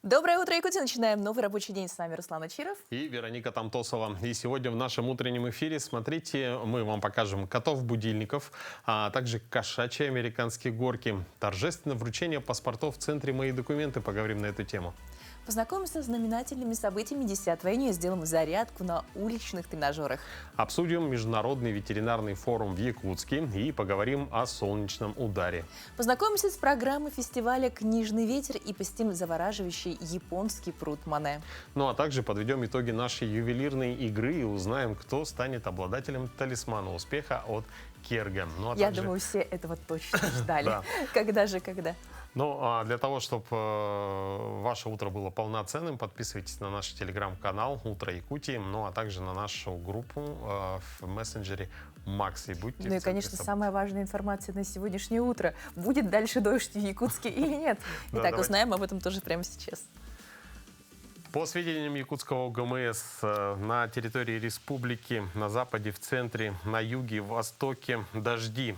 Доброе утро, Якутия! Начинаем новый рабочий день. С вами Руслан Ачиров. И Вероника Тамтосова. И сегодня в нашем утреннем эфире, смотрите, мы вам покажем котов-будильников, а также кошачьи американские горки, торжественное вручение паспортов в центре «Мои документы». Поговорим на эту тему. Познакомимся с знаменательными событиями 10-го июня и сделаем зарядку на уличных тренажерах. Обсудим Международный ветеринарный форум в Якутске и поговорим о солнечном ударе. Познакомимся с программой фестиваля «Книжный ветер» и посетим завораживающий японский пруд Моне. Ну а также подведем итоги нашей ювелирной игры и узнаем, кто станет обладателем талисмана успеха от Керга. Ну, Я думаю, все этого точно ждали. Когда же, когда? Ну, а для того, чтобы ваше утро было полноценным, подписывайтесь на наш телеграм-канал «Утро Якутии», ну, а также на нашу группу в мессенджере Макс. И будьте Ну и, конечно, самая важная информация на сегодняшнее утро. Будет дальше дождь в Якутске или нет? Итак, узнаем об этом тоже прямо сейчас. По сведениям якутского УГМС, на территории республики, на западе, в центре, на юге, востоке дожди.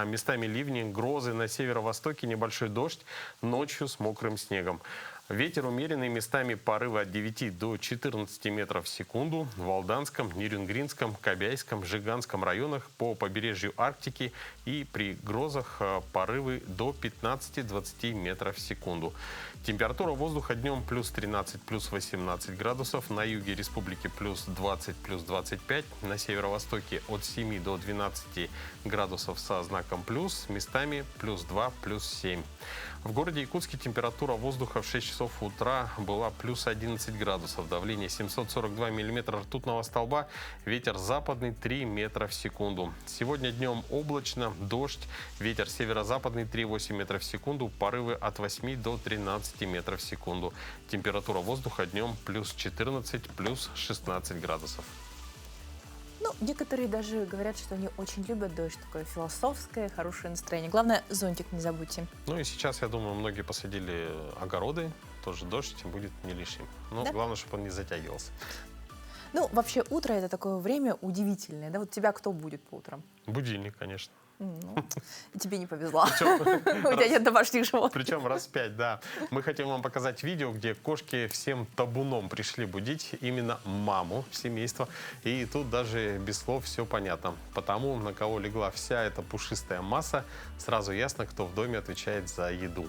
Местами ливни, грозы, на северо-востоке небольшой дождь, ночью с мокрым снегом. Ветер умеренный, местами порывы от 9 до 14 метров в секунду в Алданском, Нерюнгринском, Кобяйском, Жиганском районах, по побережью Арктики, и при грозах порывы до 15-20 метров в секунду. Температура воздуха днем плюс 13, плюс 18 градусов, на юге республики плюс 20, плюс 25, на северо-востоке от 7 до 12 градусов со знаком плюс, местами плюс 2, плюс 7. В городе Якутске температура воздуха в 6 часов утра была плюс 11 градусов, давление 742 миллиметра ртутного столба, ветер западный 3 метра в секунду. Сегодня днем облачно, дождь, ветер северо-западный 3,8 метров в секунду, порывы от 8 до 13 метров в секунду. Температура воздуха днем плюс 14, плюс 16 градусов. Ну, некоторые даже говорят, что они очень любят дождь. Такое философское, хорошее настроение. Главное, зонтик не забудьте. Ну и сейчас, я думаю, многие посадили огороды. Тоже дождь будет не лишним. Но Да? главное, чтобы он не затягивался. Ну, вообще, утро – это такое время удивительное. Да, вот тебя кто будет по утрам? Будильник, конечно. Ну, тебе не повезло. У тебя нет домашних животных. Причем раз 5, да. Мы хотим вам показать видео, где кошки всем табуном пришли будить именно маму семейства. И тут даже без слов все понятно. Потому, на кого легла вся эта пушистая масса, сразу ясно, кто в доме отвечает за еду.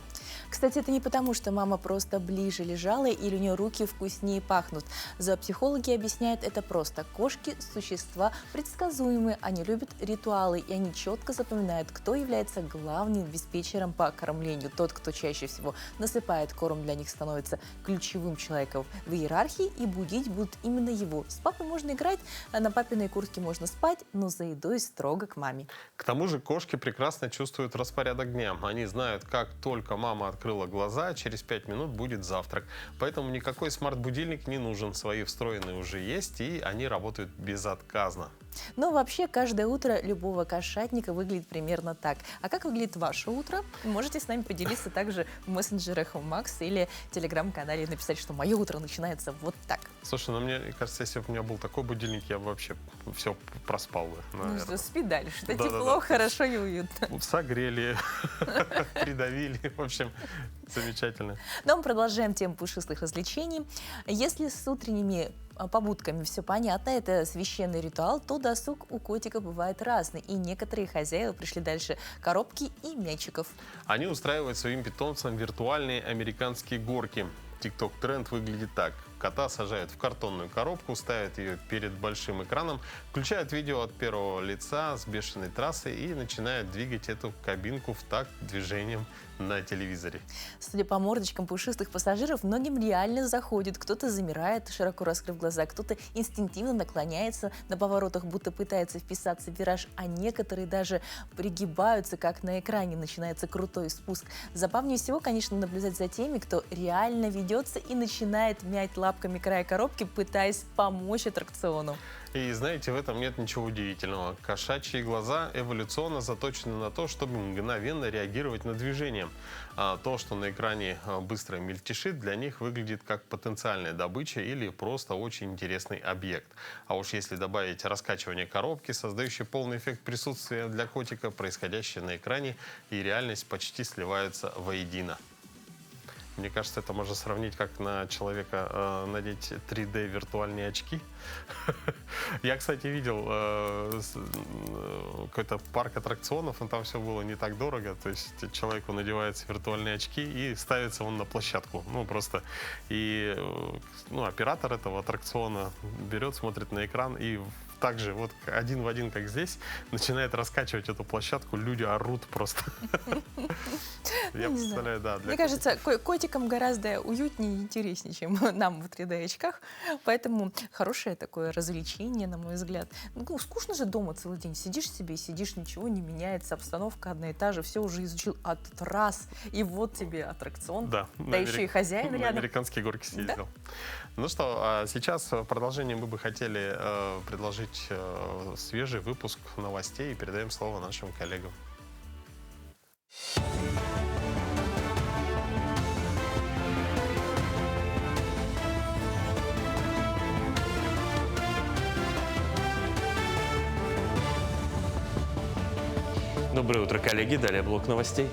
Кстати, это не потому, что мама просто ближе лежала или у нее руки вкуснее пахнут. Зоопсихологи объясняют это просто. Кошки – существа предсказуемые, они любят ритуалы, и они четко запоминают, кто является главным диспетчером по кормлению. Тот, кто чаще всего насыпает корм, для них становится ключевым человеком в иерархии, и будить будут именно его. С папой можно играть, а на папиной куртке можно спать, но за едой строго к маме. К тому же кошки прекрасно чувствуют распорядок дня. Они знают, как только мама открыла глаза, через 5 минут будет завтрак. Поэтому никакой смарт-будильник не нужен. Свои встроенные уже есть, и они работают безотказно. Но вообще каждое утро любого кошатника выглядит примерно так. А как выглядит ваше утро? Можете с нами поделиться также в мессенджерах Макс или телеграм-канале, написать, что мое утро начинается вот так. Слушай, ну мне кажется, если бы у меня был такой будильник, я бы вообще все проспал бы. Ну что, спи дальше. Это Да, тепло, да, да. хорошо и уютно. Вот согрели, придавили. В общем, замечательно. Но мы продолжаем тему пушистых развлечений. Если с утренними побудками все понятно, это священный ритуал, то досуг у котика бывает разный. И некоторые хозяева пришли дальше коробки и мячиков. Они устраивают своим питомцам виртуальные американские горки. TikTok-тренд выглядит так. Кота сажают в картонную коробку, ставят ее перед большим экраном, включают видео от первого лица с бешеной трассы и начинают двигать эту кабинку в такт движением на телевизоре. Судя по мордочкам пушистых пассажиров, многим реально заходит. Кто-то замирает, широко раскрыв глаза, кто-то инстинктивно наклоняется на поворотах, будто пытается вписаться в вираж, а некоторые даже пригибаются, как на экране. Начинается крутой спуск. Забавнее всего, конечно, наблюдать за теми, кто реально ведется и начинает мять лапками края коробки, пытаясь помочь аттракциону. И знаете, в этом нет ничего удивительного. Кошачьи глаза эволюционно заточены на то, чтобы мгновенно реагировать на движение. А то, что на экране быстро мельтешит, для них выглядит как потенциальная добыча или просто очень интересный объект. А уж если добавить раскачивание коробки, создающий полный эффект присутствия для котика, происходящее на экране и реальность почти сливаются воедино. Мне кажется, это можно сравнить, как на человека надеть 3D виртуальные очки. Я, кстати, видел какой-то парк аттракционов, но там все было не так дорого. То есть человеку надеваются виртуальные очки и ставится он на площадку. Ну, просто. И оператор этого аттракциона берет, смотрит на экран и также вот один в один, как здесь, начинает раскачивать эту площадку, люди орут просто. Я представляю, да. Мне кажется, котикам гораздо уютнее и интереснее, чем нам в 3D-очках. Поэтому хорошее такое развлечение, на мой взгляд. Ну, скучно же дома целый день. Сидишь себе и сидишь, ничего не меняется, обстановка одна и та же, все уже изучил, а тут раз, и вот тебе аттракцион. Да еще и хозяин на рядом. американские горки съездил. Да? Ну что, сейчас в продолжение мы бы хотели предложить свежий выпуск новостей и передаем слово нашим коллегам. Доброе утро, коллеги. Далее блок новостей.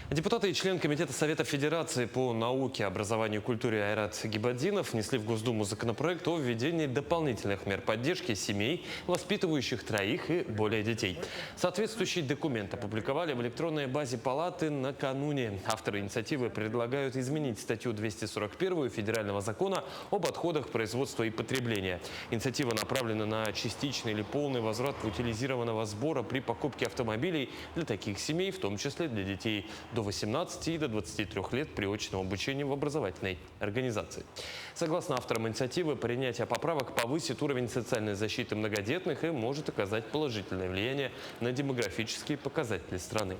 Депутаты и член Комитета Совета Федерации по науке, образованию и культуре Айрат Гибаддинов внесли в Госдуму законопроект о введении дополнительных мер поддержки семей, воспитывающих 3 и более детей. Соответствующий документ опубликовали в электронной базе Палаты накануне. Авторы инициативы предлагают изменить статью 241 Федерального закона об отходах производства и потребления. Инициатива направлена на частичный или полный возврат утилизированного сбора при покупке автомобилей для таких семей, в том числе для детей до 18 и до 23 лет при очном обучении в образовательной организации. Согласно авторам инициативы, принятие поправок повысит уровень социальной защиты многодетных и может оказать положительное влияние на демографические показатели страны.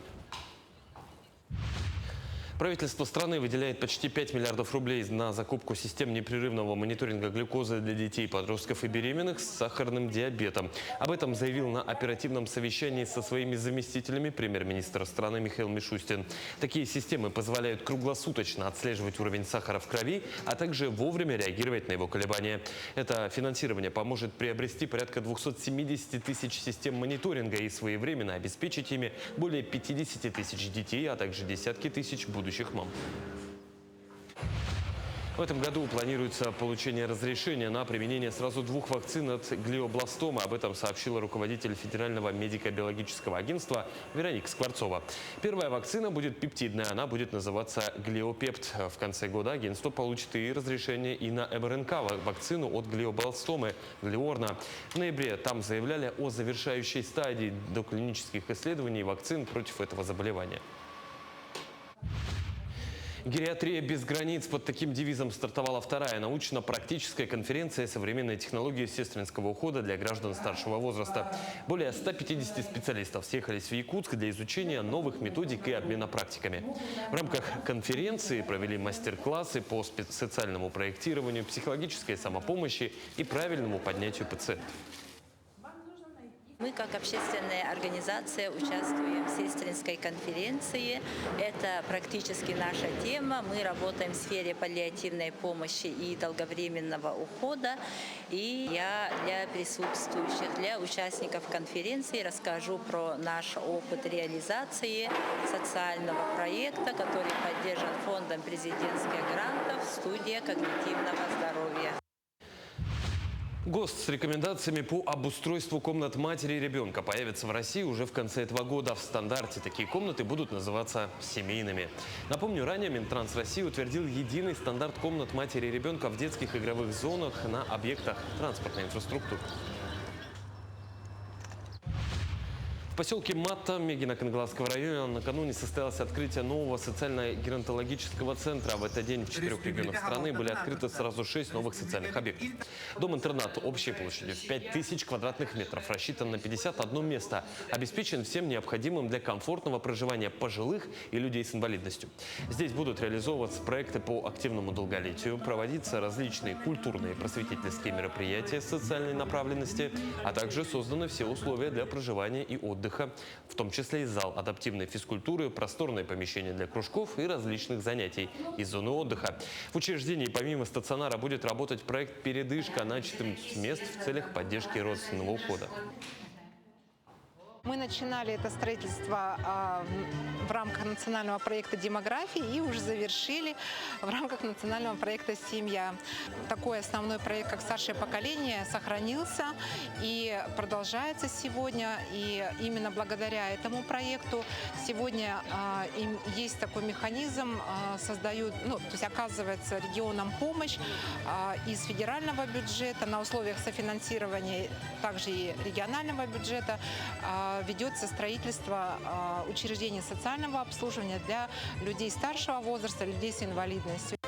Правительство страны выделяет почти 5 миллиардов рублей на закупку систем непрерывного мониторинга глюкозы для детей, подростков и беременных с сахарным диабетом. Об этом заявил на оперативном совещании со своими заместителями премьер-министр страны Михаил Мишустин. Такие системы позволяют круглосуточно отслеживать уровень сахара в крови, а также вовремя реагировать на его колебания. Это финансирование поможет приобрести порядка 270 тысяч систем мониторинга и своевременно обеспечить ими более 50 тысяч детей, а также десятки тысяч будущих мам. В этом году планируется получение разрешения на применение сразу 2 вакцин от глиобластомы. Об этом сообщила руководитель Федерального медико-биологического агентства Вероника Скворцова. Первая вакцина будет пептидная, она будет называться глиопепт. В конце года агентство получит и разрешение и на МРНК-вакцину от глиобластомы Глиорна. В ноябре там заявляли о завершающей стадии доклинических исследований вакцин против этого заболевания. Гериатрия без границ. Под таким девизом стартовала 2-я научно-практическая конференция «Современные технологии сестринского ухода для граждан старшего возраста». Более 150 специалистов съехались в Якутск для изучения новых методик и обмена практиками. В рамках конференции провели мастер-классы по социальному проектированию, психологической самопомощи и правильному поднятию пациентов. Мы, как общественная организация, участвуем в сестринской конференции. Это практически наша тема. Мы работаем в сфере паллиативной помощи и долговременного ухода. И я для присутствующих, для участников конференции расскажу про наш опыт реализации социального проекта, который поддержан Фондом президентских грантов «Студия когнитивного здоровья». ГОСТ с рекомендациями по обустройству комнат матери и ребенка появится в России уже в конце этого года. В стандарте такие комнаты будут называться семейными. Напомню, ранее Минтранс России утвердил единый стандарт комнат матери и ребенка в детских игровых зонах на объектах транспортной инфраструктуры. В поселке Матта Мегино-Кангаласского района накануне состоялось открытие нового социально-геронтологического центра. В этот день в 4 регионах страны были открыты сразу 6 новых социальных объектов. Дом-интернат общей площадью в 5000 квадратных метров, рассчитан на 51 место, обеспечен всем необходимым для комфортного проживания пожилых и людей с инвалидностью. Здесь будут реализовываться проекты по активному долголетию, проводиться различные культурные и просветительские мероприятия социальной направленности, а также созданы все условия для проживания и отдыха, в том числе и зал адаптивной физкультуры, просторное помещение для кружков и различных занятий и зоны отдыха. В учреждении помимо стационара будет работать проект «Передышка» на 14 мест в целях поддержки родственного ухода. Мы начинали это строительство в рамках национального проекта «Демографии» и уже завершили в рамках национального проекта «Семья». Такой основной проект, как «Старшее поколение», сохранился и продолжается сегодня. И именно благодаря этому проекту сегодня есть такой механизм, то есть оказывается регионам помощь из федерального бюджета на условиях софинансирования, также и регионального бюджета. Ведется строительство учреждений социального обслуживания для людей старшего возраста, людей с инвалидностью.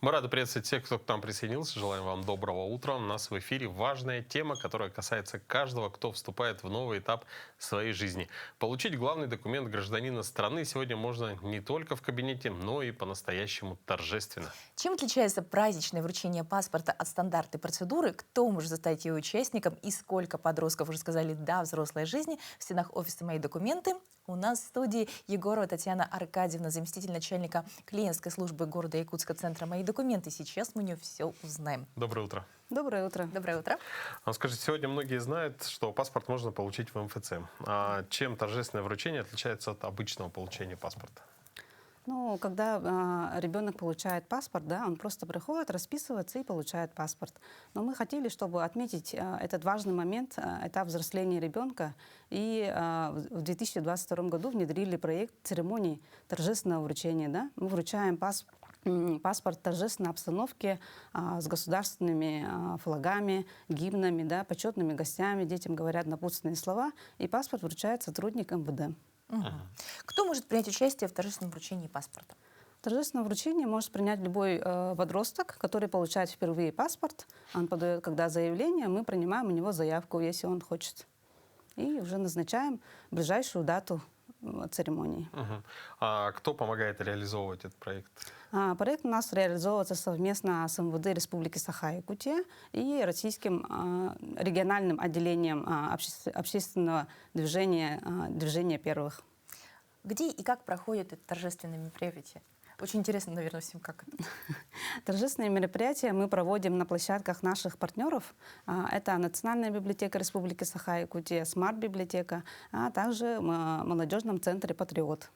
Мы рады приветствовать всех, кто к нам присоединился. Желаем вам доброго утра. У нас в эфире важная тема, которая касается каждого, кто вступает в новый этап своей жизни. Получить главный документ гражданина страны сегодня можно не только в кабинете, но и по-настоящему торжественно. Чем отличается праздничное вручение паспорта от стандартной процедуры? Кто может стать ее участником? И сколько подростков уже сказали «да» взрослой жизни в стенах офиса «Мои документы»? У нас в студии Егорова Татьяна Аркадьевна, заместитель начальника клиентской службы города Якутска центра «Мои документы». Сейчас мы у нее все узнаем. Доброе утро. Доброе утро. Доброе утро. Скажите, сегодня многие знают, что паспорт можно получить в МФЦ. А чем торжественное вручение отличается от обычного получения паспорта? Ну, когда ребенок получает паспорт, да, он просто приходит, расписывается и получает паспорт. Но мы хотели, чтобы отметить этот важный момент, этап взросления ребенка. И в 2022 году внедрили проект церемонии торжественного вручения. Да? Мы вручаем паспорт в торжественной обстановке с государственными флагами, гимнами, да, почетными гостями. Детям говорят напутственные слова. И паспорт вручает сотрудник МВД. Кто может принять участие в торжественном вручении паспорта? Торжественное вручение может принять любой подросток, который получает впервые паспорт. Он подает, когда заявление, мы принимаем у него заявку, если он хочет. И уже назначаем ближайшую дату церемонии. А кто помогает реализовывать этот проект? Проект у нас реализовывается совместно с МВД Республики Саха-Якутия и российским региональным отделением общественного движения первых. Где и как проходит это торжественное мероприятие? Очень интересно, наверное, всем, как это. Торжественные мероприятия мы проводим на площадках наших партнеров. Это Национальная библиотека Республики Саха-Якутия, Смарт-библиотека, а также в молодежном центре «Патриот».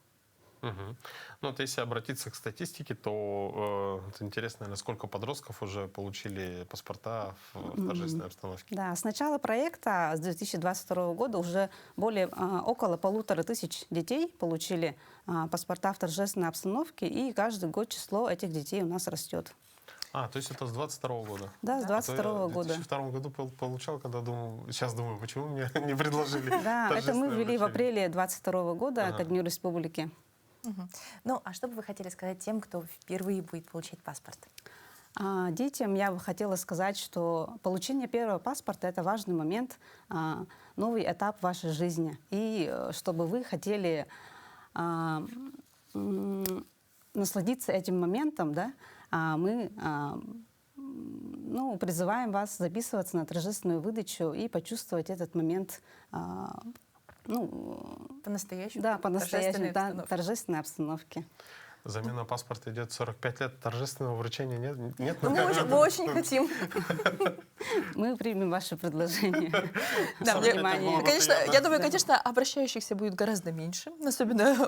Ну, вот если обратиться к статистике, то это интересно, наверное, сколько подростков уже получили паспорта в торжественной обстановке. Да, с начала проекта, с 2022 года, уже около 1500 детей получили паспорта в торжественной обстановке, и каждый год число этих детей у нас растет. То есть это с 22 года? Да, с 22 года. В 2002 году получал, когда сейчас думаю, почему мне не предложили. Да, это мы ввели в апреле 2022 года ко Дню Республики. Ну, а что бы вы хотели сказать тем, кто впервые будет получать паспорт? Детям я бы хотела сказать, что получение первого паспорта – это важный момент, новый этап вашей жизни. И чтобы вы хотели насладиться этим моментом, да, мы призываем вас записываться на торжественную выдачу и почувствовать этот момент по-настоящему? Да, по-настоящему, торжественной обстановке. Замена паспорта идет 45 лет, торжественного вручения нет? Мы очень хотим. Мы примем ваше предложение. Конечно, я думаю, конечно, обращающихся будет гораздо меньше, особенно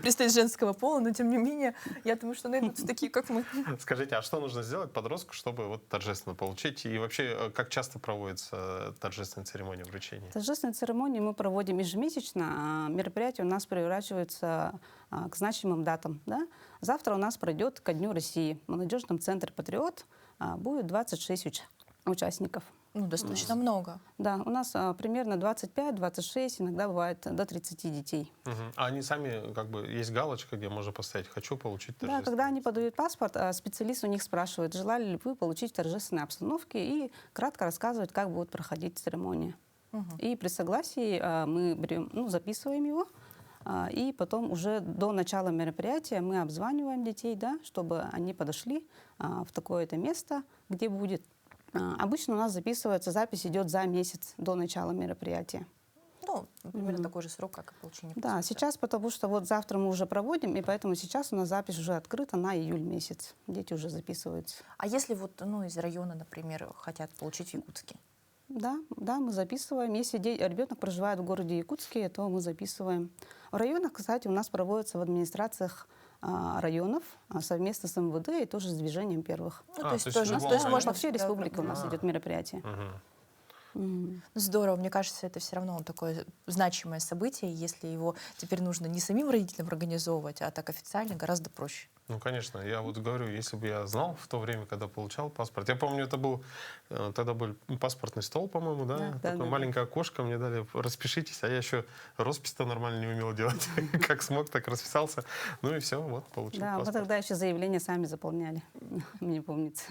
представителей женского пола, но тем не менее, я думаю, что найдутся такие, как мы. Скажите, а что нужно сделать подростку, чтобы вот торжественно получить? И вообще, как часто проводится торжественная церемония вручения? Торжественную церемонию мы проводим ежемесячно. Мероприятия у нас приурачиваются к значимым датам. Да? Завтра у нас пройдет ко Дню России. В молодежном центре «Патриот» будет 26 участников. Достаточно много. Да, у нас примерно 25-26, иногда бывает до 30 детей. А они сами, есть галочка, где можно поставить «хочу получить торжественную». Да, когда они подают паспорт, специалист у них спрашивает, желали ли вы получить в торжественной обстановке, и кратко рассказывает, как будет проходить церемония. И при согласии мы берем, записываем его, и потом уже до начала мероприятия мы обзваниваем детей, да, чтобы они подошли в такое-то место, где будет. Обычно у нас запись идет за месяц до начала мероприятия. Примерно такой же срок, как и получение паспорта. Да, сейчас, потому что вот завтра мы уже проводим, и поэтому сейчас у нас запись уже открыта на июль месяц. Дети уже записываются. А если из района, например, хотят получить в Якутске? Да, мы записываем. Если ребенок проживает в городе Якутске, то мы записываем. В районах, кстати, у нас проводятся в администрациях районов совместно с МВД и тоже с движением первых. Ну, то есть то есть тоже, в любом то есть районе. можно По всей республике у нас идет мероприятие. Здорово, мне кажется, это все равно такое значимое событие, если его теперь нужно не самим родителям организовывать, а так официально гораздо проще. Ну, конечно, я вот говорю, если бы я знал в то время, когда получал паспорт. Я помню, это был, тогда был паспортный стол, по-моему, да? Такое маленькое окошко, мне дали, распишитесь, а я еще роспись-то нормально не умел делать. Как смог, так расписался. Ну и все, вот, получил Да, мы паспорт. тогда еще заявление сами заполняли. Мне помнится.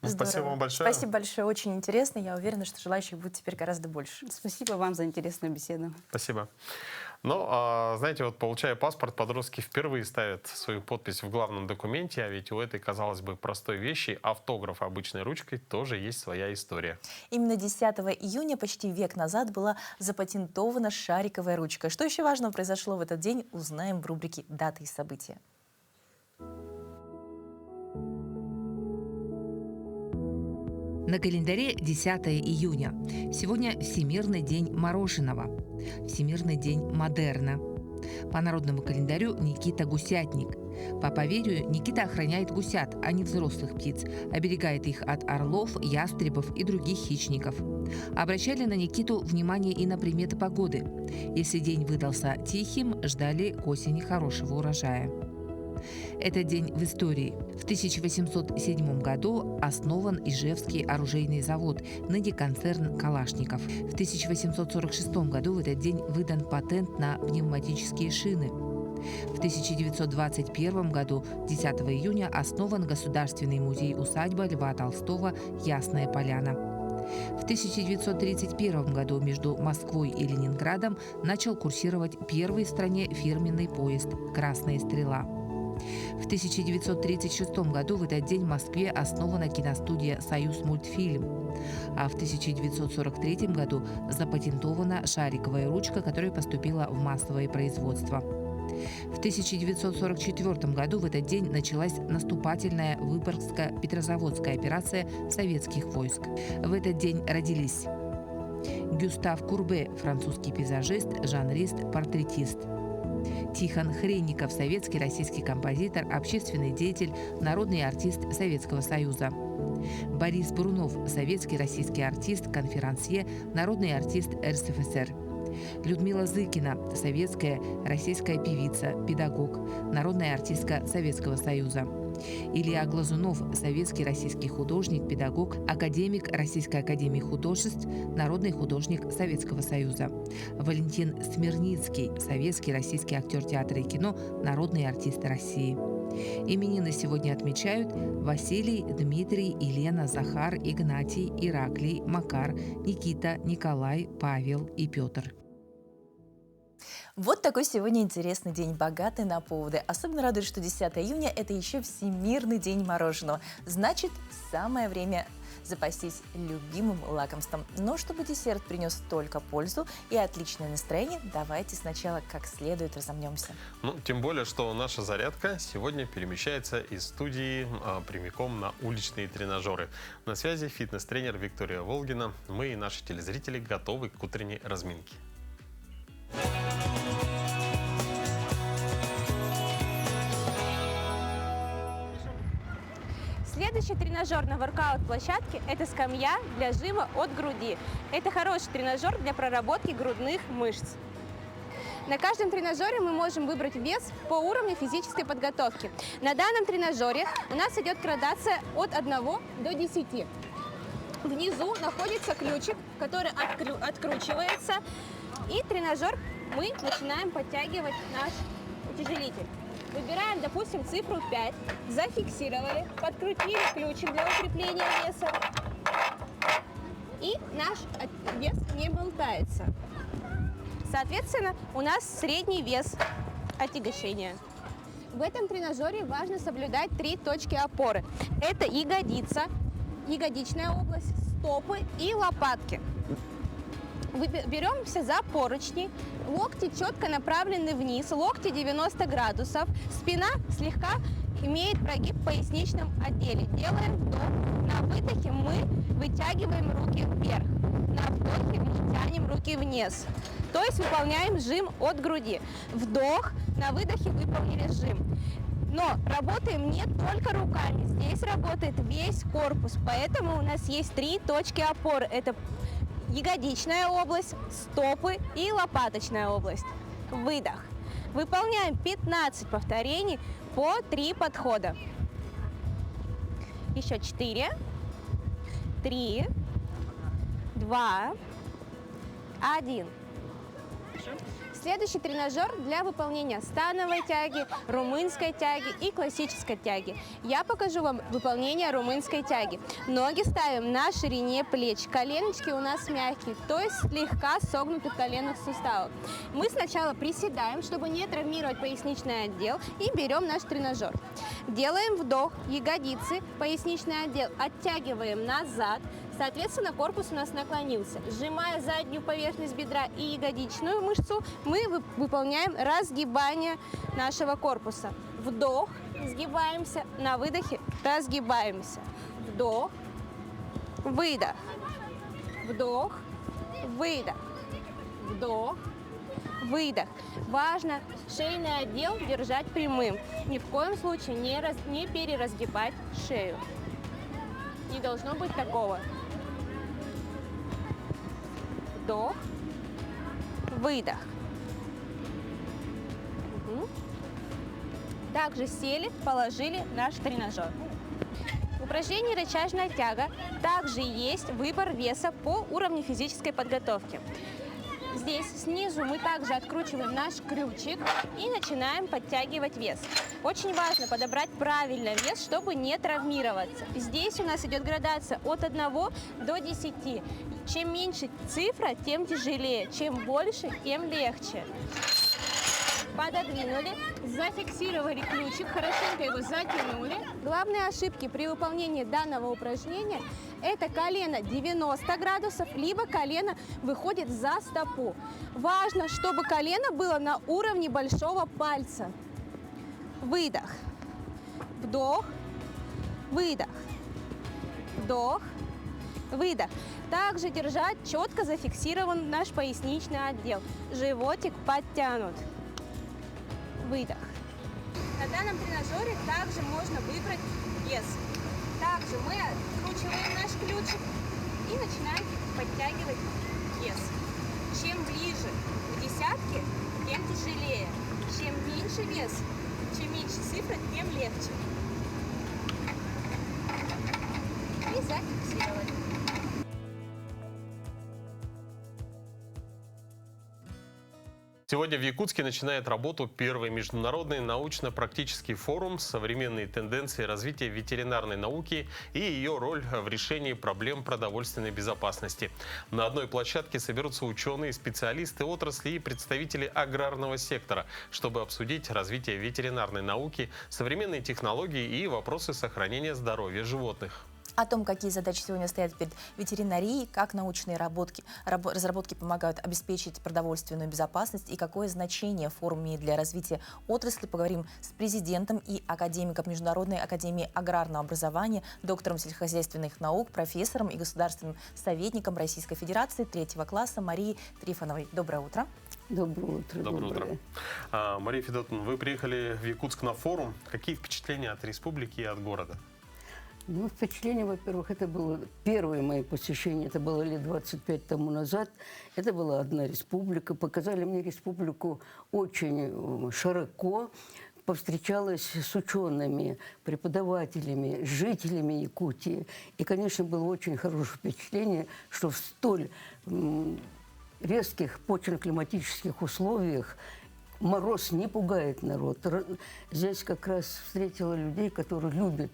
Спасибо Здорово. вам большое. Спасибо большое, очень интересно. Я уверена, что желающих будет теперь гораздо больше. Спасибо вам за интересную беседу. Спасибо. Ну, знаете, вот получая паспорт, подростки впервые ставят свою подпись в главном документе, а ведь у этой, казалось бы, простой вещи, автограф обычной ручкой, тоже есть своя история. Именно 10 июня, почти век назад, была запатентована шариковая ручка. Что еще важного произошло в этот день, узнаем в рубрике «Даты и события». На календаре 10 июня. Сегодня Всемирный день мороженого. Всемирный день модерна. По народному календарю Никита Гусятник. По поверью, Никита охраняет гусят, а не взрослых птиц, оберегает их от орлов, ястребов и других хищников. Обращали на Никиту внимание и на приметы погоды. Если день выдался тихим, ждали к осени хорошего урожая. Этот день в истории. В 1807 году основан Ижевский оружейный завод, ныне концерн «Калашников». В 1846 году в этот день выдан патент на пневматические шины. В 1921 году, 10 июня, основан Государственный музей-усадьба Льва Толстого «Ясная поляна». В 1931 году между Москвой и Ленинградом начал курсировать первый в стране фирменный поезд «Красная стрела». В 1936 году в этот день в Москве основана киностудия «Союз мультфильм», а в 1943 году запатентована шариковая ручка, которая поступила в массовое производство. В 1944 году в этот день началась наступательная Выборгско-Петрозаводская операция советских войск. В этот день родились Гюстав Курбе, французский пейзажист, жанрист, портретист. Тихон Хренников, советский российский композитор, общественный деятель, народный артист Советского Союза. Борис Брунов, советский российский артист, конферансье, народный артист РСФСР. Людмила Зыкина, советская российская певица, педагог, народная артистка Советского Союза. Илья Глазунов, советский российский художник, педагог, академик Российской академии художеств, народный художник Советского Союза. Валентин Смирницкий, советский российский актер театра и кино, народный артист России. Именины сегодня отмечают Василий, Дмитрий, Елена, Захар, Игнатий, Ираклий, Макар, Никита, Николай, Павел и Петр. Вот такой сегодня интересный день, богатый на поводы. Особенно радует, что 10 июня – это еще Всемирный день мороженого. Значит, самое время запастись любимым лакомством. Но чтобы десерт принес только пользу и отличное настроение, давайте сначала как следует разомнемся. Ну, тем более, что наша зарядка сегодня перемещается из студии прямиком на уличные тренажеры. На связи фитнес-тренер Виктория Волгина. Мы и наши телезрители готовы к утренней разминке. Следующий тренажер на воркаут-площадке – это скамья для жима от груди. Это хороший тренажер для проработки грудных мышц. На каждом тренажере мы можем выбрать вес по уровню физической подготовки. На данном тренажере у нас идет градация от 1 до 10. Внизу находится ключик, который откручивается, и тренажер мы начинаем подтягивать наш утяжелитель. Выбираем, допустим, цифру 5, зафиксировали, подкрутили ключик для укрепления веса, и наш вес не болтается. Соответственно, у нас средний вес отягощения. В этом тренажере важно соблюдать 3 точки опоры. Это ягодица, ягодичная область, стопы и лопатки. Беремся за поручни, локти четко направлены вниз, локти 90 градусов, спина слегка имеет прогиб в поясничном отделе. Делаем вдох. На выдохе мы вытягиваем руки вверх. На вдохе мы тянем руки вниз. То есть выполняем жим от груди. Вдох, на выдохе выполнили жим. Но работаем не только руками, здесь работает весь корпус, поэтому у нас есть 3 точки опоры. Это ягодичная область, стопы и лопаточная область. Выдох. Выполняем 15 повторений по 3 подхода. Еще 4, 3, 2, 1. Следующий тренажер для выполнения становой тяги, румынской тяги и классической тяги. Я покажу вам выполнение румынской тяги. Ноги ставим на ширине плеч, коленочки у нас мягкие, то есть слегка согнуты в коленных суставах. Мы сначала приседаем, чтобы не травмировать поясничный отдел, и берем наш тренажер. Делаем вдох, ягодицы, поясничный отдел, оттягиваем назад. Соответственно, корпус у нас наклонился. Сжимая заднюю поверхность бедра и ягодичную мышцу, мы выполняем разгибание нашего корпуса. Вдох, сгибаемся, на выдохе разгибаемся. Вдох, выдох, вдох, выдох, вдох, выдох. Важно шейный отдел держать прямым. Ни в коем случае не переразгибать шею. Не должно быть такого. Вдох, выдох. Также сели, положили наш тренажер. В упражнении рычажная тяга также есть выбор веса по уровню физической подготовки. Здесь снизу мы также откручиваем наш крючек и начинаем подтягивать вес. Очень важно подобрать правильно вес, чтобы не травмироваться. Здесь у нас идет градация от 1 до 10. Чем меньше цифра, тем тяжелее. Чем больше, тем легче. Пододвинули, зафиксировали ключик, хорошенько его затянули. Главные ошибки при выполнении данного упражнения – это колено 90 градусов, либо колено выходит за стопу. Важно, чтобы колено было на уровне большого пальца. Выдох, вдох, выдох, вдох, выдох. Также держать четко зафиксирован наш поясничный отдел. Животик подтянут. Выдох. На данном тренажере также можно выбрать вес. Также мы откручиваем наш ключик и начинаем подтягивать вес. Чем ближе к десятке, тем тяжелее. Чем меньше вес, чем меньше цифра, тем легче. И зафиксировали. Сегодня в Якутске начинает работу первый международный научно-практический форум «Современные тенденции развития ветеринарной науки и ее роль в решении проблем продовольственной безопасности». На одной площадке соберутся ученые, специалисты отрасли и представители аграрного сектора, чтобы обсудить развитие ветеринарной науки, современные технологии и вопросы сохранения здоровья животных. О том, какие задачи сегодня стоят перед ветеринарией, как научные разработки помогают обеспечить продовольственную безопасность и какое значение форум имеет для развития отрасли, поговорим с президентом и академиком Международной академии аграрного образования, доктором сельскохозяйственных наук, профессором и государственным советником Российской Федерации 3-го класса Марией Трифоновой. Доброе утро. Доброе утро. Доброе утро. Мария Федотовна, вы приехали в Якутск на форум. Какие впечатления от республики и от города? Ну, впечатление, во-первых, это было первое мое посещение, это было лет 25 тому назад. Это была одна республика. Показали мне республику очень широко. Повстречалась с учеными, преподавателями, жителями Якутии. И, конечно, было очень хорошее впечатление, что в столь резких почвенно-климатических условиях мороз не пугает народ. Здесь как раз встретила людей, которые любят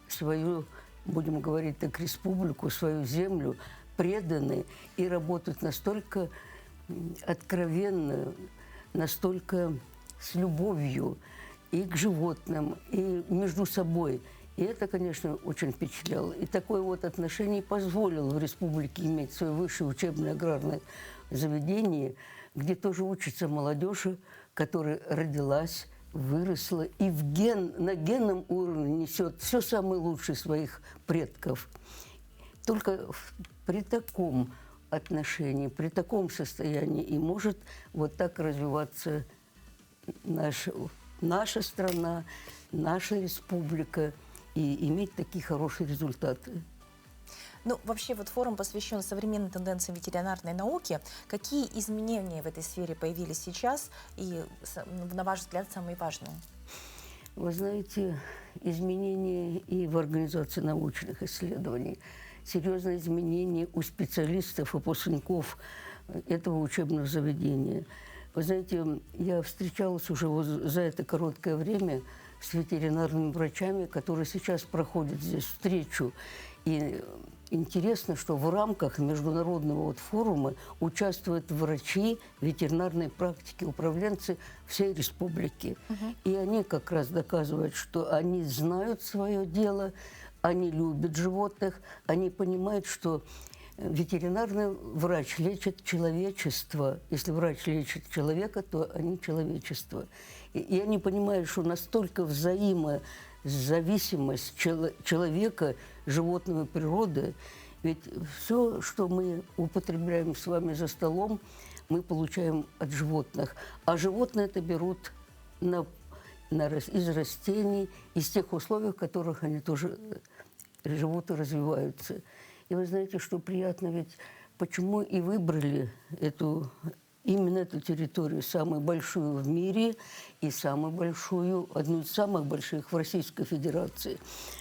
свою, будем говорить так, республику, свою землю, преданы и работают настолько откровенно, настолько с любовью и к животным, и между собой. И это, конечно, очень впечатляло. И такое вот отношение позволило в республике иметь свое высшее учебное аграрное заведение, где тоже учится молодежь, которая родилась выросла и на генном уровне несет все самое лучшее своих предков. Только при таком отношении, при таком состоянии и может вот так развиваться наша страна, наша республика и иметь такие хорошие результаты. Ну, вообще, вот форум посвящен современным тенденциям ветеринарной науки. Какие изменения в этой сфере появились сейчас и, на ваш взгляд, самые важные? Вы знаете, изменения и в организации научных исследований, серьезные изменения у специалистов, выпускников этого учебного заведения. Вы знаете, я встречалась уже за это короткое время с ветеринарными врачами, которые сейчас проходят здесь встречу. И интересно, что в рамках международного форума участвуют врачи ветеринарной практики, управленцы всей республики. И они как раз доказывают, что они знают свое дело, они любят животных, они понимают, что ветеринарный врач лечит человечество. Если врач лечит человека, то они человечество. И они понимают, что настолько взаимозависимость человека, животного и природы, ведь все, что мы употребляем с вами за столом, мы получаем от животных. А животные это берут из растений, из тех условий, в которых они тоже живут и развиваются. И вы знаете, что приятно, ведь почему и выбрали именно эту территорию, самую большую в мире и самую большую, одну из самых больших в Российской Федерации.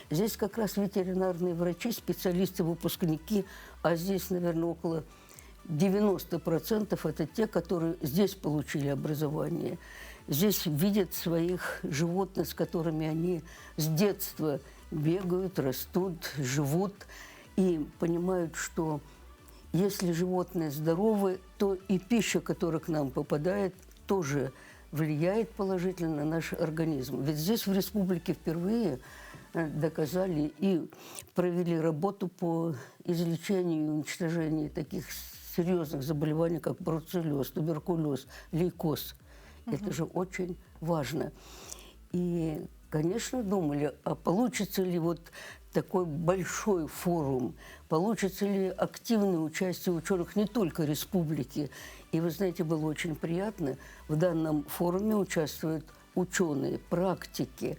Здесь как раз ветеринарные врачи, специалисты, выпускники, а здесь, наверное, около 90% это те, которые здесь получили образование. Здесь видят своих животных, с которыми они с детства бегают, растут, живут и понимают, что если животные здоровы, то и пища, которая к нам попадает, тоже влияет положительно на наш организм. Ведь здесь, в республике, впервые доказали и провели работу по излечению и уничтожению таких серьезных заболеваний, как бруцеллез, туберкулез, лейкоз. Это же очень важно. И, конечно, думали, а получится ли вот такой большой форум, получится ли активное участие ученых не только республики. И, вы знаете, было очень приятно, в данном форуме участвуют ученые, практики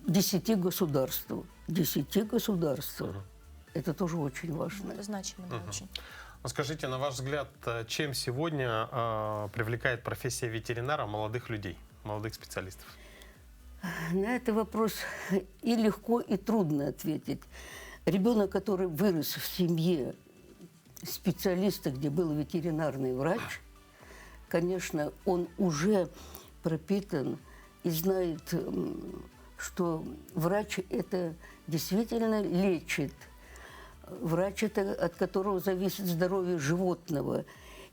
10 государств. 10 государств. Это тоже очень важно. Это значимо, да, очень. Скажите, на ваш взгляд, чем сегодня привлекает профессия ветеринара молодых людей, молодых специалистов? На этот вопрос и легко, и трудно ответить. Ребенок, который вырос в семье специалиста, где был ветеринарный врач, конечно, он уже пропитан и знает, что врач это действительно лечит. Врач это от которого зависит здоровье животного.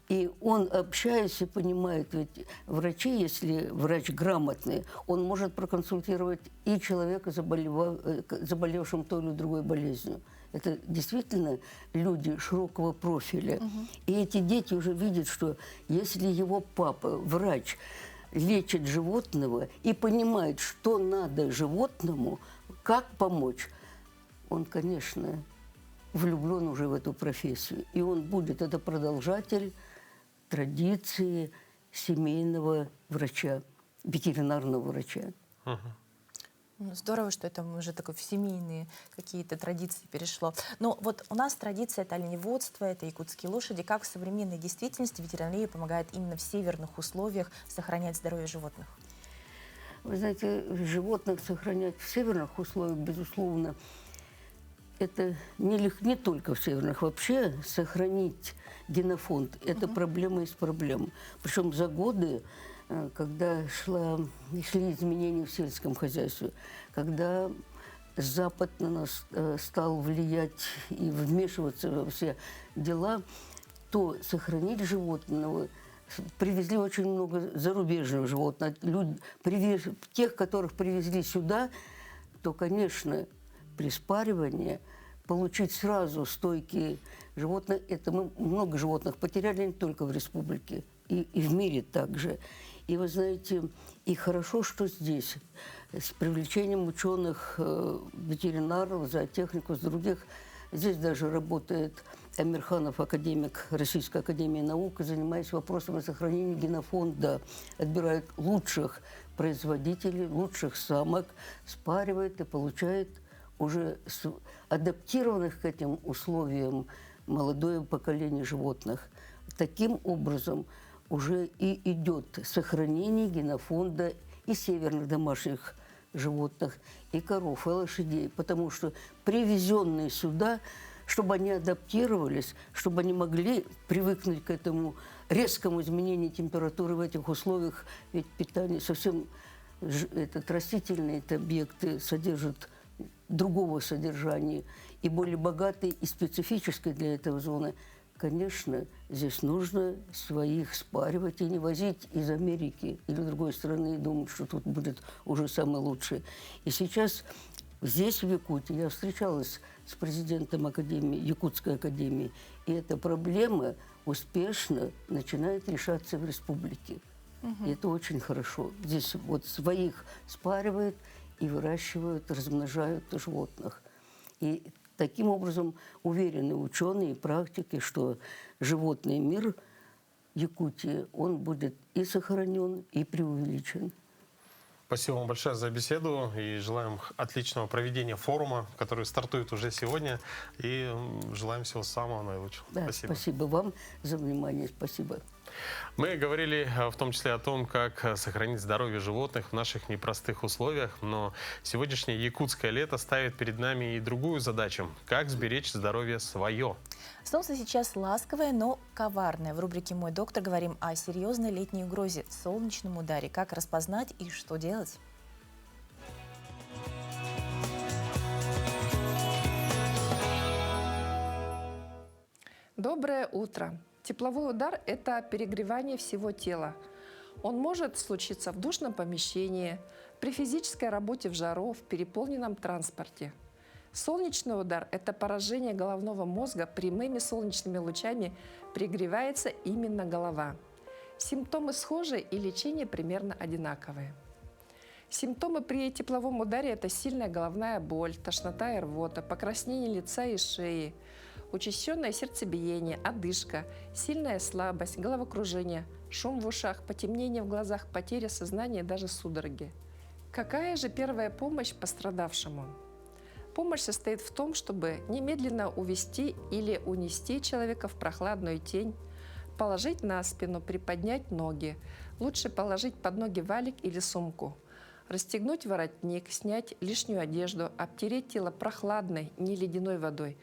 И он, общаясь, и понимает, ведь врачи, если врач грамотный, он может проконсультировать и человека, заболевшим той или другой болезнью. Это действительно люди широкого профиля. И эти дети уже видят, что если его папа, врач, лечит животного и понимает, что надо животному, как помочь, он, конечно, влюблен уже в эту профессию. И он будет, это продолжатель традиции семейного врача, ветеринарного врача. Ну, здорово, что это уже такое в семейные какие-то традиции перешло. Но вот у нас традиция — это оленеводство, это якутские лошади. Как в современной действительности ветеринария помогает именно в северных условиях сохранять здоровье животных? Вы знаете, животных сохранять в северных условиях, безусловно, это не только в северных. Вообще сохранить генофонд – это проблема из проблем. Причем за годы, когда шли изменения в сельском хозяйстве, когда Запад на нас стал влиять и вмешиваться во все дела, то сохранить животного привезли очень много зарубежных животных. Тех, которых привезли сюда, то, конечно, при спаривании получить сразу стойкие животные. Это мы много животных потеряли не только в республике, и в мире также. И вы знаете, и хорошо, что здесь с привлечением ученых, ветеринаров, зоотехников, с других. Здесь даже работает Амирханов, академик Российской академии наук, занимаясь вопросами сохранения генофонда, отбирает лучших производителей, лучших самок, спаривает и получает уже адаптированных к этим условиям молодое поколение животных. Таким образом уже и идет сохранение генофонда и северных домашних животных, и коров, и лошадей, потому что привезенные сюда, чтобы они адаптировались, чтобы они могли привыкнуть к этому резкому изменению температуры в этих условиях, ведь питание совсем, растительные объекты содержат другого содержания и более богатой и специфической для этого зоны. Конечно, здесь нужно своих спаривать и не возить из Америки или другой страны и думать, что тут будет уже самое лучшее. И сейчас здесь, в Якутии, я встречалась с президентом академии, Якутской академии, и эта проблема успешно начинает решаться в республике. И это очень хорошо. Здесь вот своих спаривают и выращивают, размножают животных. И таким образом уверены ученые и практики, что животный мир Якутии, он будет и сохранен, и преувеличен. Спасибо вам большое за беседу и желаем отличного проведения форума, который стартует уже сегодня. И желаем всего самого наилучшего. Да, спасибо вам за внимание. Спасибо. Мы говорили в том числе о том, как сохранить здоровье животных в наших непростых условиях, но сегодняшнее якутское лето ставит перед нами и другую задачу – как сберечь здоровье свое. Солнце сейчас ласковое, но коварное. В рубрике «Мой доктор» говорим о серьезной летней угрозе – солнечном ударе. Как распознать и что делать? Доброе утро! Тепловой удар – это перегревание всего тела. Он может случиться в душном помещении, при физической работе в жару, в переполненном транспорте. Солнечный удар – это поражение головного мозга прямыми солнечными лучами, пригревается именно голова. Симптомы схожи и лечение примерно одинаковые. Симптомы при тепловом ударе – это сильная головная боль, тошнота и рвота, покраснение лица и шеи, учащенное сердцебиение, одышка, сильная слабость, головокружение, шум в ушах, потемнение в глазах, потеря сознания и даже судороги. Какая же первая помощь пострадавшему? Помощь состоит в том, чтобы немедленно увести или унести человека в прохладную тень, положить на спину, приподнять ноги, лучше положить под ноги валик или сумку, расстегнуть воротник, снять лишнюю одежду, обтереть тело прохладной, не ледяной водой,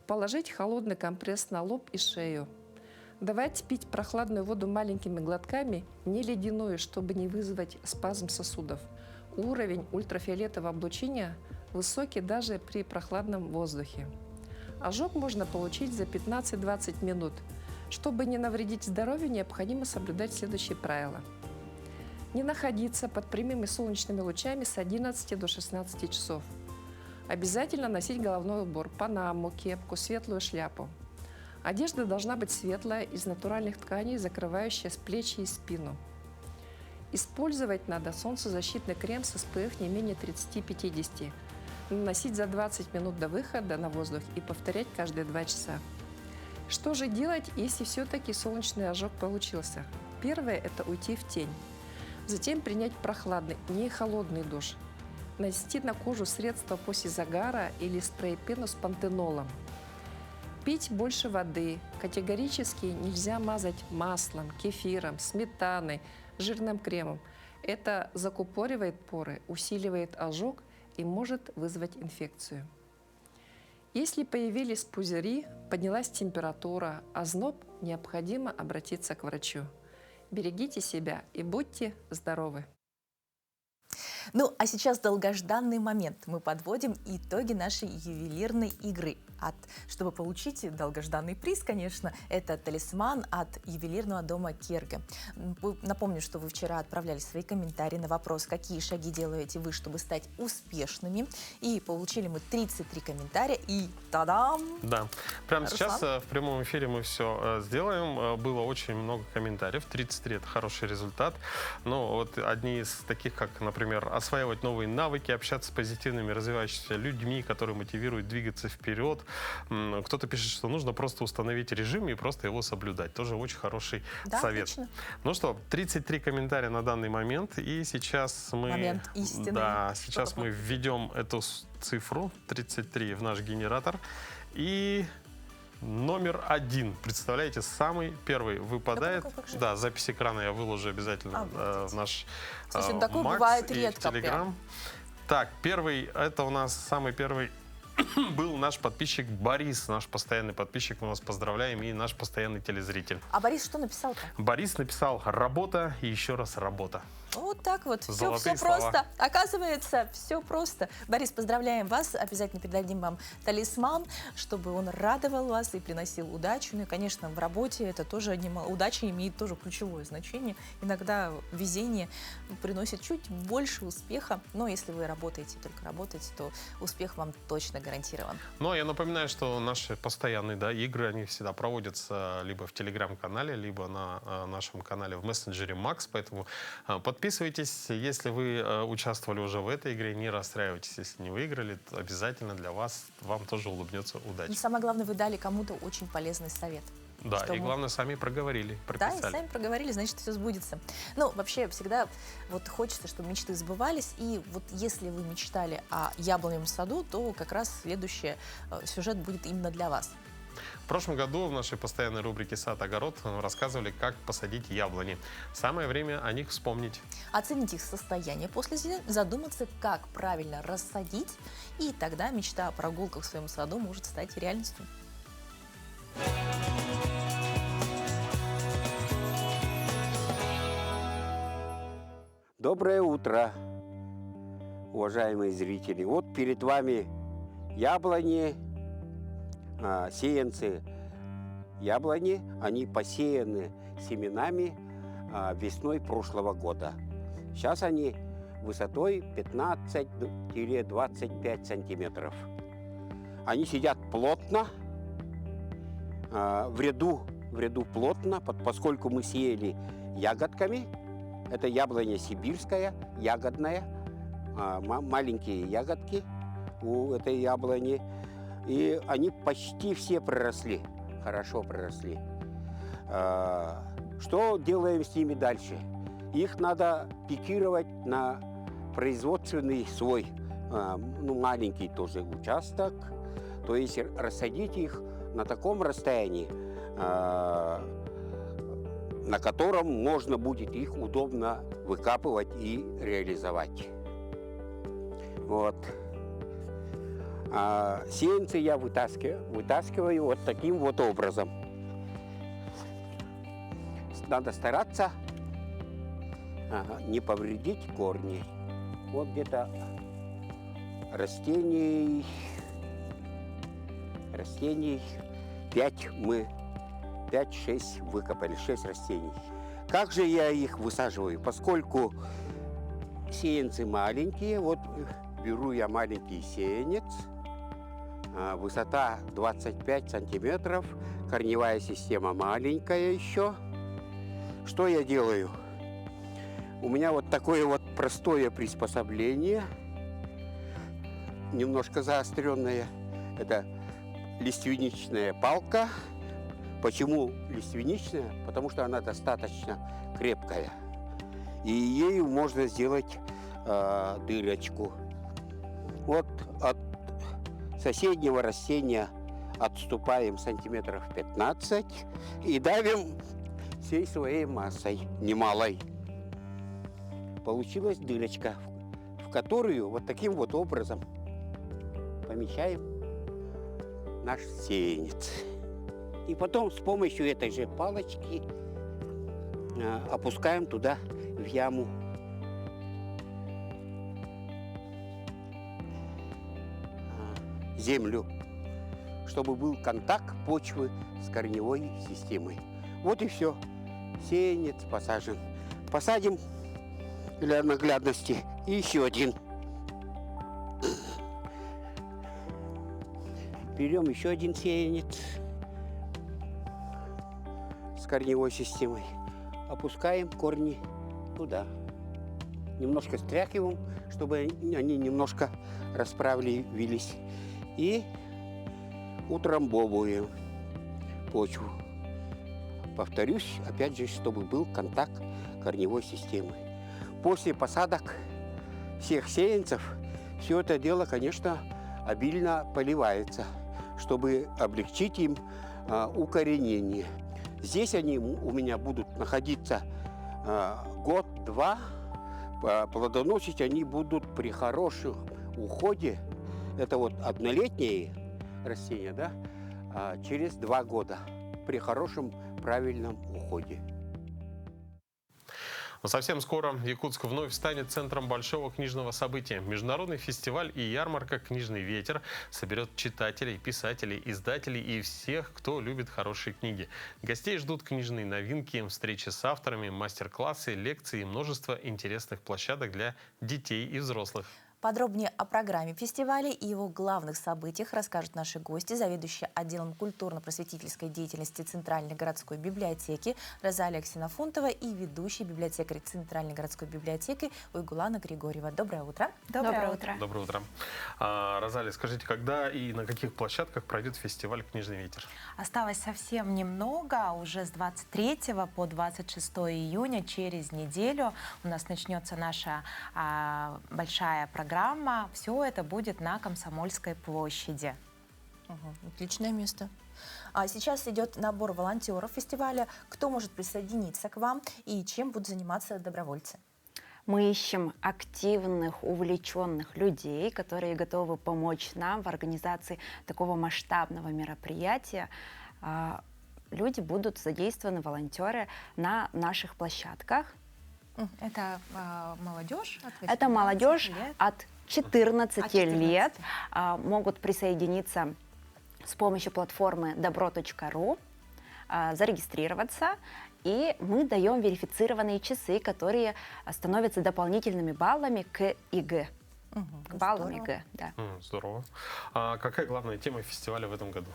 положить холодный компресс на лоб и шею. Давать пить прохладную воду маленькими глотками, не ледяную, чтобы не вызвать спазм сосудов. Уровень ультрафиолетового облучения высокий даже при прохладном воздухе. Ожог можно получить за 15-20 минут. Чтобы не навредить здоровью, необходимо соблюдать следующие правила. Не находиться под прямыми солнечными лучами с 11 до 16 часов. Обязательно носить головной убор, панаму, кепку, светлую шляпу. Одежда должна быть светлая, из натуральных тканей, закрывающая с плечи и спину. Использовать надо солнцезащитный крем с SPF не менее 30-50. Наносить за 20 минут до выхода на воздух и повторять каждые 2 часа. Что же делать, если все-таки солнечный ожог получился? Первое – это уйти в тень. Затем принять прохладный, не холодный душ. Нанести на кожу средства после загара или спрей-пену с пантенолом. Пить больше воды. Категорически нельзя мазать маслом, кефиром, сметаной, жирным кремом. Это закупоривает поры, усиливает ожог и может вызвать инфекцию. Если появились пузыри, поднялась температура, озноб, необходимо обратиться к врачу. Берегите себя и будьте здоровы! Ну, а сейчас долгожданный момент. Мы подводим итоги нашей ювелирной игры. Чтобы получить долгожданный приз, конечно, это талисман от ювелирного дома Керге. Напомню, что вы вчера отправляли свои комментарии на вопрос, какие шаги делаете вы, чтобы стать успешными. И получили мы 33 комментария. И та-дам! Да, прямо Руслан? сейчас в прямом эфире мы все сделаем. Было очень много комментариев. 33 — это хороший результат. Но вот одни из таких, как, например, осваивать новые навыки, общаться с позитивными, развивающимися людьми, которые мотивируют двигаться вперед. Кто-то пишет, что нужно просто установить режим и просто его соблюдать. Тоже очень хороший совет. Отлично. Ну что, 33 комментария на данный момент. И сейчас мы... Момент истины. Да, сейчас мы введем эту цифру 33 в наш генератор. И номер 1, представляете, самый первый выпадает. Как же? Да, запись экрана я выложу обязательно в наш Слушайте, ну такое Макс бывает и редко в Телеграм. Так, первый, это у нас самый первый был наш подписчик Борис, наш постоянный подписчик. Мы вас поздравляем, и наш постоянный телезритель. А Борис что написал-то? Борис написал: работа и еще раз работа. Вот так вот. Все Золотые слова. просто. Оказывается, все просто. Борис, поздравляем вас. Обязательно передадим вам талисман, чтобы он радовал вас и приносил удачу. Ну и, конечно, в работе это тоже удача имеет тоже ключевое значение. Иногда везение приносит чуть больше успеха. Но если вы работаете, только работаете, то успех вам точно гарантирован. Но я напоминаю, что наши постоянные игры, они всегда проводятся либо в Телеграм-канале, либо на нашем канале в мессенджере Макс. Поэтому подписывайтесь. Если вы участвовали уже в этой игре, не расстраивайтесь, если не выиграли. То обязательно для вас, вам тоже улыбнется удача. И самое главное, вы дали кому-то очень полезный совет. Да, что и главное, сами проговорили, Да, прописали. и сами проговорили, значит, все сбудется. Ну, вообще, всегда вот хочется, чтобы мечты сбывались. И вот если вы мечтали о яблоневом саду, то как раз следующий сюжет будет именно для вас. В прошлом году в нашей постоянной рубрике «Сад-огород» рассказывали, как посадить яблони. Самое время о них вспомнить. Оценить их состояние после зимы, задуматься, как правильно рассадить, и тогда мечта о прогулках в своем саду может стать реальностью. Доброе утро, уважаемые зрители. Вот перед вами яблони, сеянцы яблони. Они посеяны семенами весной прошлого года. Сейчас они высотой 15-25 сантиметров. Они сидят плотно, в ряду плотно, поскольку мы сеяли ягодками. Это яблоня сибирская, ягодная, маленькие ягодки у этой яблони. И они почти все проросли, хорошо проросли. Что делаем с ними дальше? Их надо пикировать на производственный свой, маленький тоже участок. То есть рассадить их на таком расстоянии, на котором можно будет их удобно выкапывать и реализовать. Вот. Сеянцы я вытаскиваю вот таким вот образом. Надо стараться не повредить корни. Вот где-то растений 5-6 выкопали, 6 растений. Как же я их высаживаю? Поскольку сеянцы маленькие, вот беру я маленький сеянец, высота 25 сантиметров, корневая система маленькая еще. Что я делаю? У меня вот такое вот простое приспособление, немножко заостренное. Это лиственничная палка. Почему лиственничная? Потому что она достаточно крепкая. И ею можно сделать дырочку. Вот от соседнего растения отступаем сантиметров 15 и давим всей своей массой, немалой. Получилась дырочка, в которую вот таким вот образом помещаем наш сеянец. И потом с помощью этой же палочки опускаем туда в яму землю, чтобы был контакт почвы с корневой системой. Вот и все. Сеянец посажен. Посадим для наглядности и еще один. Берем еще один сеянец с корневой системой. Опускаем корни туда. Немножко стряхиваем, чтобы они немножко расправились. И утрамбовываем почву. Повторюсь, опять же, чтобы был контакт корневой системы. После посадок всех сеянцев все это дело, конечно, обильно поливается, чтобы облегчить им укоренение. Здесь они у меня будут находиться год-два. Плодоносить они будут при хорошем уходе. Это вот однолетние растения, да, через 2 года при хорошем правильном уходе. Но совсем скоро Якутск вновь станет центром большого книжного события. Международный фестиваль и ярмарка «Книжный ветер» соберет читателей, писателей, издателей и всех, кто любит хорошие книги. Гостей ждут книжные новинки, встречи с авторами, мастер-классы, лекции и множество интересных площадок для детей и взрослых. Подробнее о программе фестиваля и его главных событиях расскажут наши гости, заведующие отделом культурно-просветительской деятельности Центральной городской библиотеки Розалия Ксенофонтова и ведущий библиотекарь Центральной городской библиотеки Уйгулана Григорьева. Доброе утро. Доброе утро. Доброе утро. Розалия, скажите, когда и на каких площадках пройдет фестиваль «Книжный ветер»? Осталось совсем немного, уже с 23 по 26 июня, через неделю у нас начнется наша большая программа. Все это будет на Комсомольской площади. Отличное место. А сейчас идет набор волонтеров фестиваля. Кто может присоединиться к вам и чем будут заниматься добровольцы? Мы ищем активных, увлеченных людей, которые готовы помочь нам в организации такого масштабного мероприятия. Люди будут задействованы, волонтеры, на наших площадках. Это молодежь? Это молодежь лет? от 14 лет. Могут присоединиться с помощью платформы добро.ру, зарегистрироваться, и мы даем верифицированные часы, которые становятся дополнительными баллами к ЕГЭ. К баллам ЕГЭ, да. Здорово. А какая главная тема фестиваля в этом году?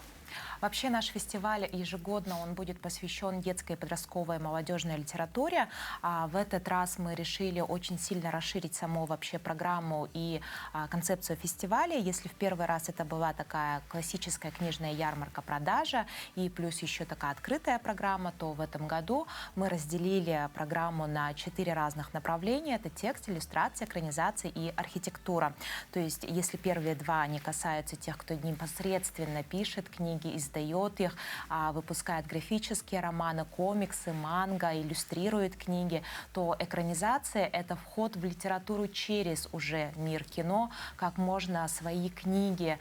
Вообще наш фестиваль ежегодно он будет посвящен детской, подростковой, молодежной литературе. В этот раз мы решили очень сильно расширить саму вообще программу и концепцию фестиваля. Если в первый раз это была такая классическая книжная ярмарка-продажа и плюс еще такая открытая программа, то в этом году мы разделили программу на 4 разных направления. Это текст, иллюстрация, экранизация и архитектура. То есть если первые 2 они касаются тех, кто непосредственно пишет книги, издает их, выпускает графические романы, комиксы, манго, иллюстрирует книги, то экранизация — это вход в литературу через уже мир кино, как можно свои книги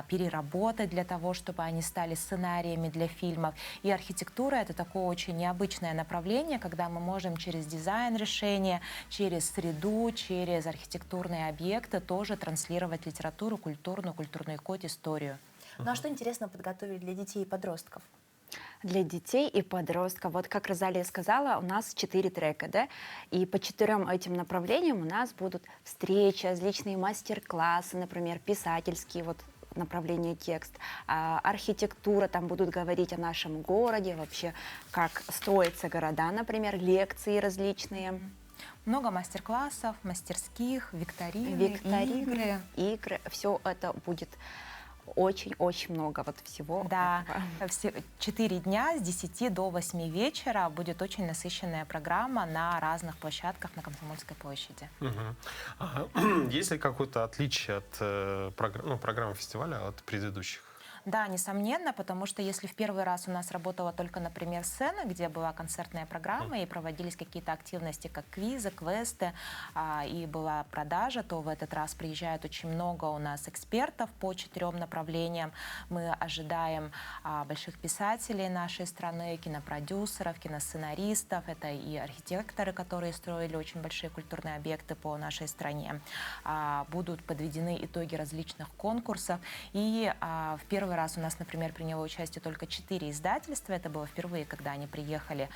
переработать для того, чтобы они стали сценариями для фильмов. И архитектура — это такое очень необычное направление, когда мы можем через дизайн решения, через среду, через архитектурные объекты тоже транслировать литературу, культурный код, историю. Ну а что интересно подготовили для детей и подростков? Для детей и подростков, вот как Розалия сказала, у нас 4 трека, да, и по 4 этим направлениям у нас будут встречи, различные мастер-классы, например, писательские, вот направление текст, архитектура, там будут говорить о нашем городе, вообще как строятся города, например, лекции различные. Много мастер-классов, мастерских, викторины, игры. Все это будет очень-очень много вот всего. Да, 4 дня с 10 до 8 вечера будет очень насыщенная программа на разных площадках на Комсомольской площади. Есть ли какое-то отличие от программы фестиваля от предыдущих? Да, несомненно, потому что если в первый раз у нас работала только, например, сцена, где была концертная программа и проводились какие-то активности, как квизы, квесты, и была продажа, то в этот раз приезжает очень много у нас экспертов по 4 направлениям. Мы ожидаем больших писателей нашей страны, кинопродюсеров, киносценаристов, это и архитекторы, которые строили очень большие культурные объекты по нашей стране. Будут подведены итоги различных конкурсов. И в первый раз у нас, например, приняло участие только 4 издательства. Это было впервые, когда они приехали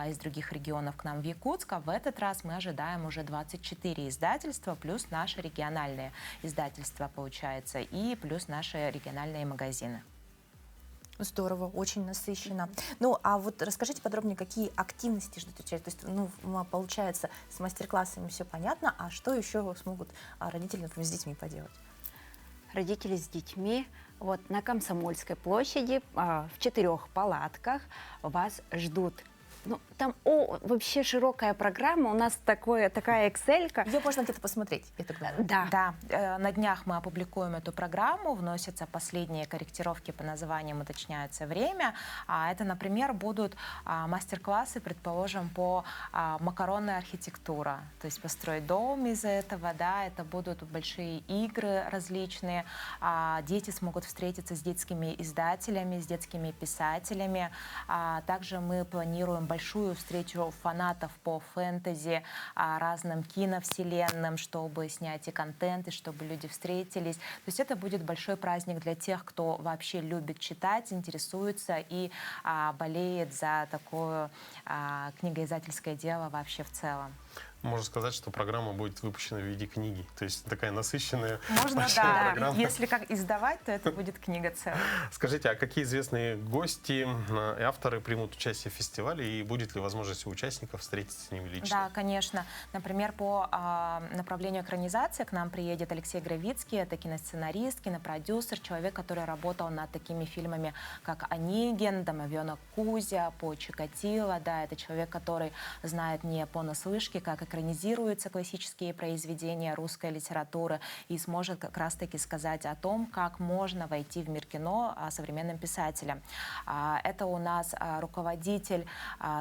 из других регионов к нам в Якутск. А в этот раз мы ожидаем уже 24 издательства, плюс наши региональные издательства, получается, и плюс наши региональные магазины. Здорово, очень насыщенно. Ну, а вот расскажите подробнее, какие активности ждут участия. То есть, ну, получается, с мастер-классами все понятно, а что еще смогут родители, например, с детьми поделать? Родители с детьми вот на Комсомольской площади в 4 палатках вас ждут. Ну, там вообще широкая программа. У нас такая Excel-ка. Ее можно где-то посмотреть, я так понимаю. Да. Да, на днях мы опубликуем эту программу, вносятся последние корректировки по названиям, уточняется время. Это, например, будут мастер-классы, предположим, по макаронной архитектуре. То есть построить дом из этого, да, это будут большие игры различные. Дети смогут встретиться с детскими издателями, с детскими писателями. Также мы планируем большую встречу фанатов по фэнтези, разным киновселенным, чтобы снять и контент, и чтобы люди встретились. То есть это будет большой праздник для тех, кто вообще любит читать, интересуется и болеет за такое книгоиздательское дело вообще в целом. Можно сказать, что программа будет выпущена в виде книги. То есть такая насыщенная Можно, большая да. программа. Если как издавать, то это будет книга целая. Скажите, а какие известные гости и авторы примут участие в фестивале? И будет ли возможность у участников встретиться с ними лично? Да, конечно. Например, по направлению экранизации к нам приедет Алексей Гравицкий. Это киносценарист, кинопродюсер, человек, который работал над такими фильмами, как «Онегин», «Домовенок Кузя», по «Чикатило». Да, это человек, который знает не понаслышке, как экранизируются классические произведения русской литературы и сможет как раз-таки сказать о том, как можно войти в мир кино современным писателям. Это у нас руководитель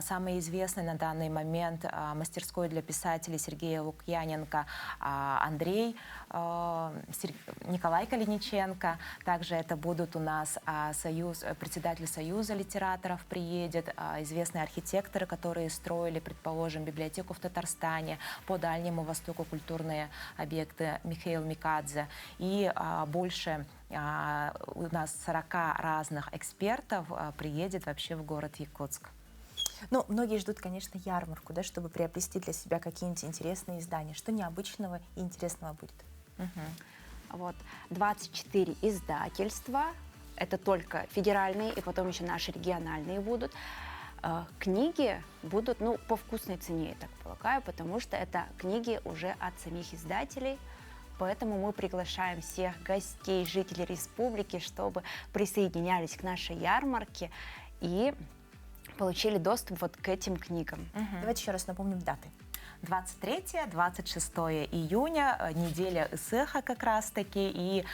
самый известный на данный момент мастерской для писателей Сергея Лукьяненко Андрей, Николай Калиниченко. Также это будут у нас председатель Союза литераторов приедет, известные архитекторы, которые строили, предположим, библиотеку в Татарстане, по Дальнему Востоку культурные объекты Михаил Микадзе. И больше у нас 40 разных экспертов приедет вообще в город Якутск. Ну, многие ждут, конечно, ярмарку, да, чтобы приобрести для себя какие-нибудь интересные издания. Что необычного и интересного будет? Вот 24 издательства. Это только федеральные, и потом еще наши региональные будут. Книги будут, ну, по вкусной цене, я так полагаю, потому что это книги уже от самих издателей. Поэтому мы приглашаем всех гостей, жителей республики, чтобы присоединялись к нашей ярмарке и получили доступ вот к этим книгам. Давайте еще раз напомним даты. 23-26 июня, неделя ИСЭХа как раз-таки, и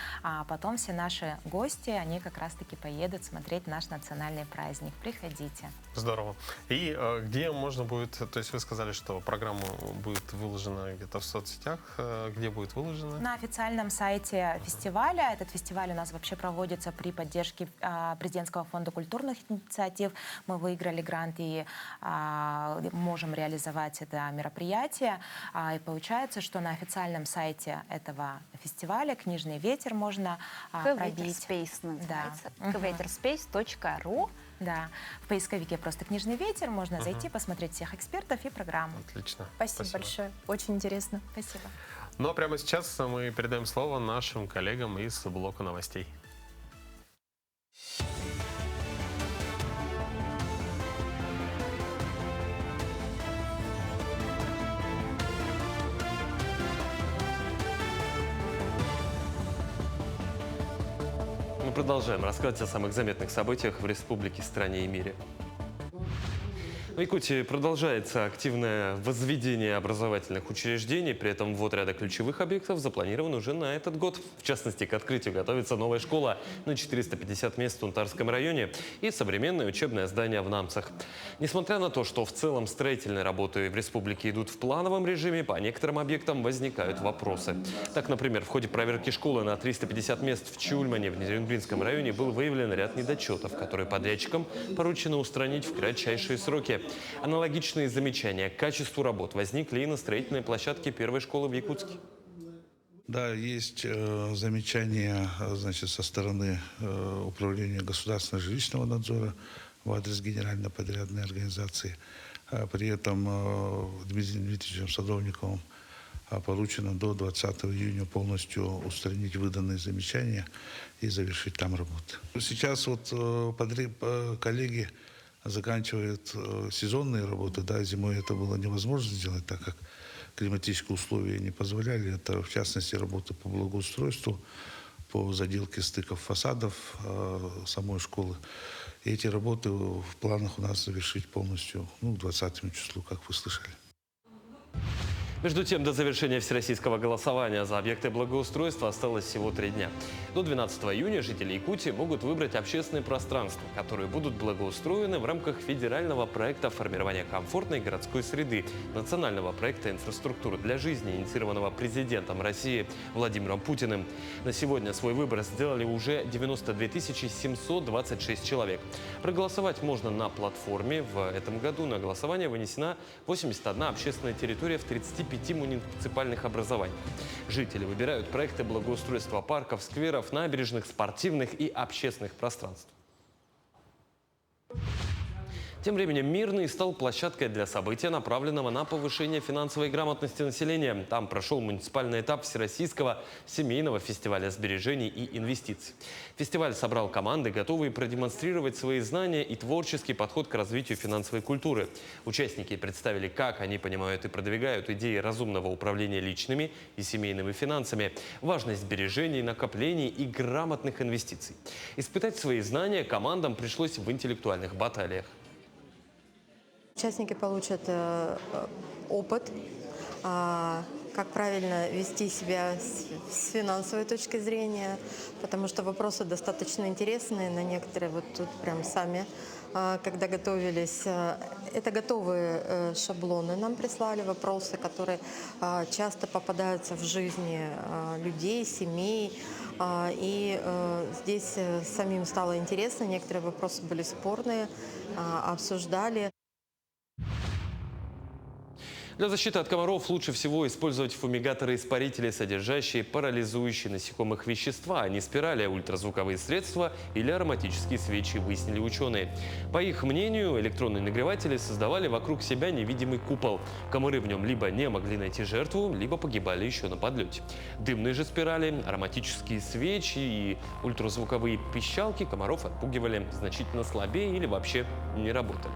потом все наши гости, они как раз-таки поедут смотреть наш национальный праздник. Приходите. Здорово. И где можно будет, то есть вы сказали, что программа будет выложена где-то в соцсетях, где будет выложена? На официальном сайте фестиваля. Этот фестиваль у нас вообще проводится при поддержке Президентского фонда культурных инициатив. Мы выиграли грант и можем реализовать это мероприятие. И получается, что на официальном сайте этого фестиваля «Книжный ветер» можно пробить. Space называется. Creatorspace.ru. Да, в поисковике просто «Книжный ветер» можно зайти, посмотреть всех экспертов и программу. Отлично. Спасибо большое. Очень интересно. Спасибо. Ну а прямо сейчас мы передаем слово нашим коллегам из блока новостей. Мы продолжаем рассказывать о самых заметных событиях в республике, стране и мире. В Якутии продолжается активное возведение образовательных учреждений. При этом ввод ряда ключевых объектов запланирован уже на этот год. В частности, к открытию готовится новая школа на 450 мест в Тунтарском районе и современное учебное здание в Намцах. Несмотря на то, что в целом строительные работы в республике идут в плановом режиме, по некоторым объектам возникают вопросы. Так, например, в ходе проверки школы на 350 мест в Чульмане в Нерюнгринском районе был выявлен ряд недочетов, которые подрядчикам поручено устранить в кратчайшие сроки. Аналогичные замечания к качеству работ возникли и на строительной площадке первой школы в Якутске. Да, есть замечания, значит, со стороны Управления государственного жилищного надзора в адрес Генеральной подрядной организации. При этом Дмитрием Дмитриевичем Садовниковым поручено до 20 июня полностью устранить выданные замечания и завершить там работы. Сейчас вот коллеги заканчивают сезонные работы. Да, зимой это было невозможно сделать, так как климатические условия не позволяли. Это, в частности, работы по благоустройству, по заделке стыков фасадов самой школы. И эти работы в планах у нас завершить полностью к 20 числу, как вы слышали. Между тем, до завершения всероссийского голосования за объекты благоустройства осталось всего 3 дня. До 12 июня жители Якутии могут выбрать общественные пространства, которые будут благоустроены в рамках федерального проекта формирования комфортной городской среды, национального проекта инфраструктуры для жизни, инициированного президентом России Владимиром Путиным. На сегодня свой выбор сделали уже 92 726 человек. Проголосовать можно на платформе. В этом году на голосование вынесена 81 общественная территория в 35 муниципальных образований. Жители выбирают проекты благоустройства парков, скверов, набережных, спортивных и общественных пространств. Тем временем Мирный стал площадкой для события, направленного на повышение финансовой грамотности населения. Там прошел муниципальный этап Всероссийского семейного фестиваля сбережений и инвестиций. Фестиваль собрал команды, готовые продемонстрировать свои знания и творческий подход к развитию финансовой культуры. Участники представили, как они понимают и продвигают идеи разумного управления личными и семейными финансами, важность сбережений, накоплений и грамотных инвестиций. Испытать свои знания командам пришлось в интеллектуальных баталиях. Участники получат опыт, как правильно вести себя с финансовой точки зрения, потому что вопросы достаточно интересные, на некоторые вот тут прям сами, когда готовились. Это готовые шаблоны нам прислали, вопросы, которые часто попадаются в жизни людей, семей. И здесь самим стало интересно, некоторые вопросы были спорные, обсуждали. Для защиты от комаров лучше всего использовать фумигаторы-испарители, содержащие парализующие насекомых вещества, а не спирали, ультразвуковые средства или ароматические свечи, выяснили ученые. По их мнению, электронные нагреватели создавали вокруг себя невидимый купол. Комары в нем либо не могли найти жертву, либо погибали еще на подлете. Дымные же спирали, ароматические свечи и ультразвуковые пищалки комаров отпугивали значительно слабее или вообще не работали.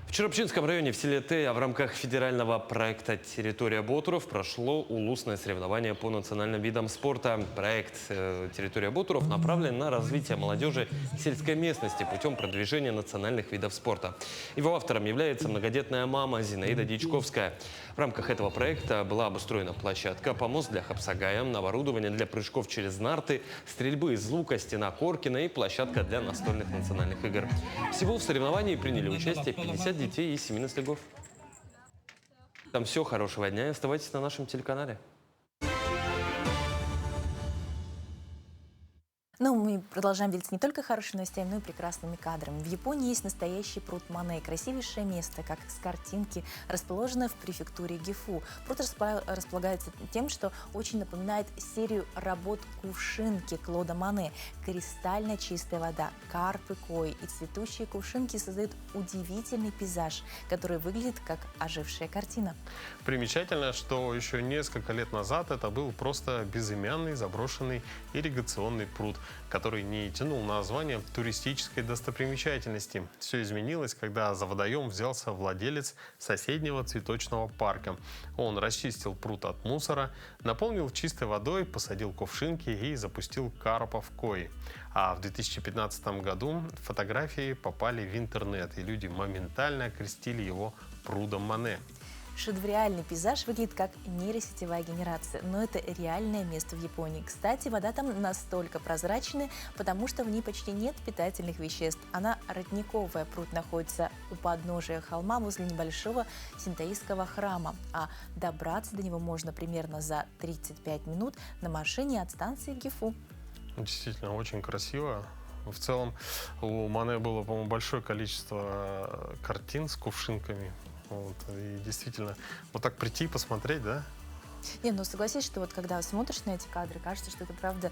В Черопчинском районе в селе Тея в рамках федерального проекта «Территория Ботуров» прошло улусное соревнование по национальным видам спорта. Проект «Территория Ботуров» направлен на развитие молодежи сельской местности путем продвижения национальных видов спорта. Его автором является многодетная мама Зинаида Дичковская. В рамках этого проекта была обустроена площадка, помост для хапсагая, оборудование для прыжков через нарты, стрельбы из лука, стена Коркина и площадка для настольных национальных игр. Всего в соревновании приняли участие 50 детей из 7 слегов. Там все. Хорошего дня и оставайтесь на нашем телеканале. Но мы продолжаем делиться не только хорошими новостями, но и прекрасными кадрами. В Японии есть настоящий пруд Мане. Красивейшее место, как с картинки, расположенное в префектуре Гифу. Пруд располагается тем, что очень напоминает серию работ кувшинки Клода Мане. Кристально чистая вода, карпы, кои и цветущие кувшинки создают удивительный пейзаж, который выглядит как ожившая картина. Примечательно, что еще несколько лет назад это был просто безымянный заброшенный ирригационный пруд, который который не тянул название туристической достопримечательности. Все изменилось, когда за водоем взялся владелец соседнего цветочного парка. Он расчистил пруд от мусора, наполнил чистой водой, посадил кувшинки и запустил карпа в кои. А в 2015 году фотографии попали в интернет, и люди моментально окрестили его прудом Мане. Шедевриальный пейзаж выглядит как нейросетевая генерация, но это реальное место в Японии. Кстати, вода там настолько прозрачная, потому что в ней почти нет питательных веществ. Она родниковая, пруд находится у подножия холма возле небольшого синтоистского храма, а добраться до него можно примерно за 35 минут на машине от станции Гифу. Действительно, очень красиво. В целом, у Мане было, по-моему, большое количество картин с кувшинками. Вот. И действительно, вот так прийти и посмотреть, да? Не, ну согласись, что вот когда смотришь на эти кадры, кажется, что это правда,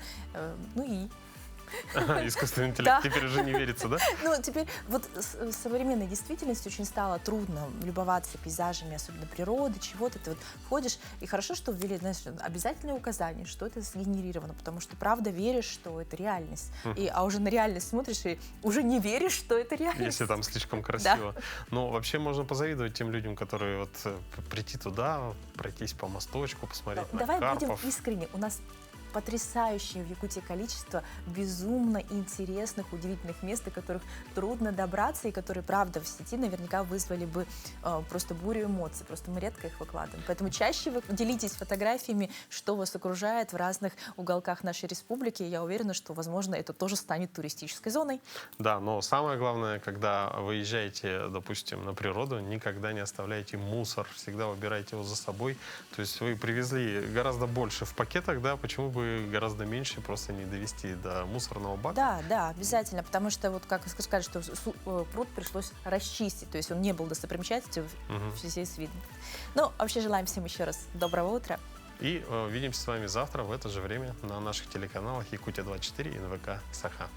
Искусственный интеллект. Да. Теперь уже не верится, да? Ну, теперь вот в современной действительности очень стало трудно любоваться пейзажами, особенно природы, чего-то. Ты вот ходишь, и хорошо, что ввели, знаешь, обязательное указание, что это сгенерировано, потому что правда веришь, что это реальность. А уже на реальность смотришь и уже не веришь, что это реальность. Если там слишком красиво. Да. Но вообще можно позавидовать тем людям, которые вот прийти туда, пройтись по мосточку, посмотреть на Давай карпов. будем искренне. У нас потрясающее в Якутии количество безумно интересных, удивительных мест, до которых трудно добраться, и которые, правда, в сети наверняка вызвали бы просто бурю эмоций. Просто мы редко их выкладываем. Поэтому чаще вы делитесь фотографиями, что вас окружает в разных уголках нашей республики. Я уверена, что, возможно, это тоже станет туристической зоной. Да, но самое главное, когда выезжаете, допустим, на природу, никогда не оставляйте мусор, всегда выбирайте его за собой. То есть вы привезли гораздо больше в пакетах, да, почему бы гораздо меньше просто не довести до мусорного бака? Да, да, обязательно, потому что, вот как сказали, что пруд пришлось расчистить, то есть он не был достопримечательностью в связи с видом. Ну, вообще желаем всем еще раз доброго утра. И увидимся с вами завтра в это же время на наших телеканалах Якутия-24 и НВК Саха.